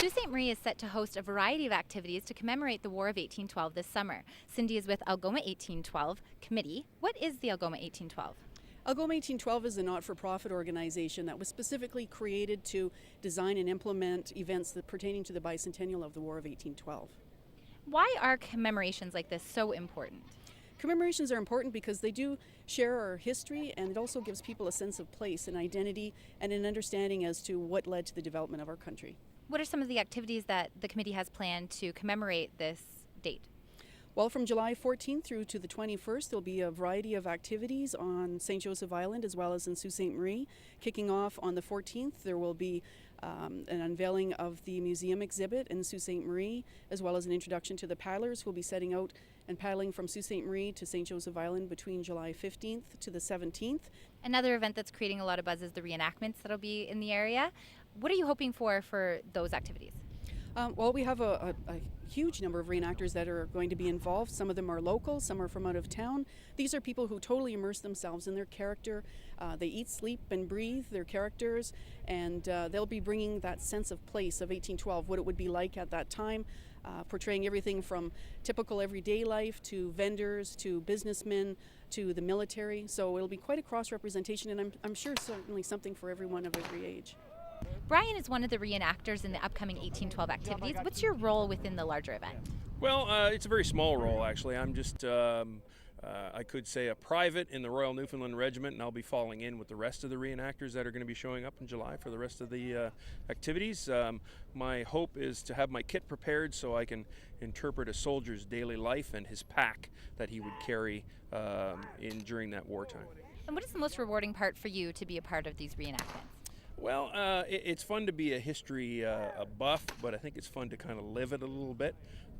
Sault Ste. Marie is set to host a variety of activities to commemorate the War of 1812 this summer. Cindy is with Algoma 1812 Committee. What is the Algoma 1812? Algoma 1812 is a not-for-profit organization that was specifically created to design and implement events that pertaining to the bicentennial of the War of 1812. Why are commemorations like this so important? Commemorations are important because they do share our history, and it also gives people a sense of place and identity and an understanding as to what led to the development of our country. What are some of the activities that the committee has planned to commemorate this date? Well, from July 14th through to the 21st, there'll be a variety of activities on St. Joseph Island as well as in Sault Ste. Marie. Kicking off on the 14th, there will be an unveiling of the museum exhibit in Sault Ste. Marie, as well as an introduction to the paddlers who will be setting out and paddling from Sault Ste. Marie to St. Joseph Island between July 15th to the 17th. Another event that's creating a lot of buzz is the reenactments that'll be in the area. What are you hoping for those activities? Well, we have a huge number of reenactors that are going to be involved. Some of them are local, some are from out of town. These are people who totally immerse themselves in their character. They eat, sleep, and breathe their characters, and they'll be bringing that sense of place of 1812, what it would be like at that time, portraying everything from typical everyday life to vendors to businessmen to the military. So it'll be quite a cross-representation, and I'm sure certainly something for everyone of every age. Brian is one of the reenactors in the upcoming 1812 activities. What's your role within the larger event? Well, it's a very small role, actually. I'm just, I could say, a private in the Royal Newfoundland Regiment, and I'll be falling in with the rest of the reenactors that are going to be showing up in July for the rest of the activities. My hope is to have my kit prepared so I can interpret a soldier's daily life and his pack that he would carry during that wartime. And what is the most rewarding part for you to be a part of these reenactments? Well, it's fun to be a history buff, but I think it's fun to kind of live it a little bit.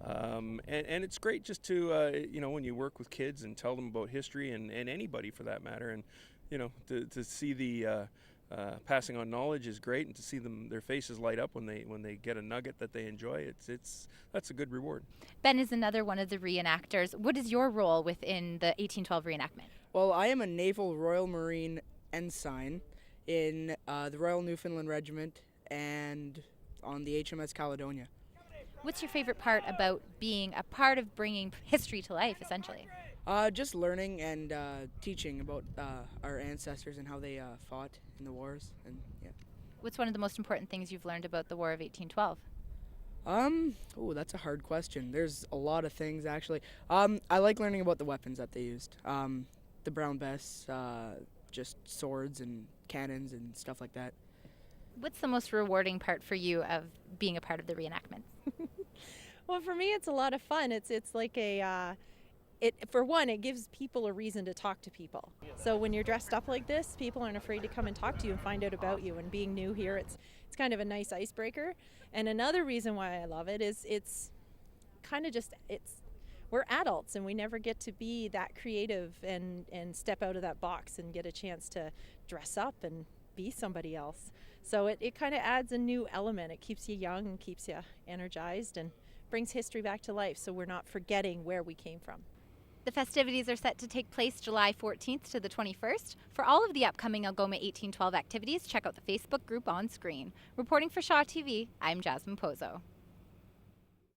And it's great just to, when you work with kids and tell them about history and anybody for that matter. And, to see the passing on knowledge is great, and to see their faces light up when they get a nugget that they enjoy, that's a good reward. Ben is another one of the reenactors. What is your role within the 1812 reenactment? Well, I am a Naval Royal Marine ensign in the Royal Newfoundland Regiment and on the HMS Caledonia. What's your favorite part about being a part of bringing history to life, essentially? Just learning and teaching about our ancestors and how they fought in the wars. And yeah. What's one of the most important things you've learned about the War of 1812? That's a hard question. There's a lot of things, actually. I like learning about the weapons that they used. The brown vests, just swords and cannons and stuff like that. What's the most rewarding part for you of being a part of the reenactment? Well, for me, it's a lot of fun. It's like for one, it gives people a reason to talk to people. So when you're dressed up like this, people aren't afraid to come and talk to you and find out about you. And being new here, it's kind of a nice icebreaker. And another reason why I love it is it's kind of we're adults and we never get to be that creative and step out of that box and get a chance to dress up and be somebody else. So it kind of adds a new element. It keeps you young and keeps you energized and brings history back to life, so we're not forgetting where we came from. The festivities are set to take place July 14th to the 21st. For all of the upcoming Algoma 1812 activities, check out the Facebook group on screen. Reporting for Shaw TV, I'm Jasmine Pozo.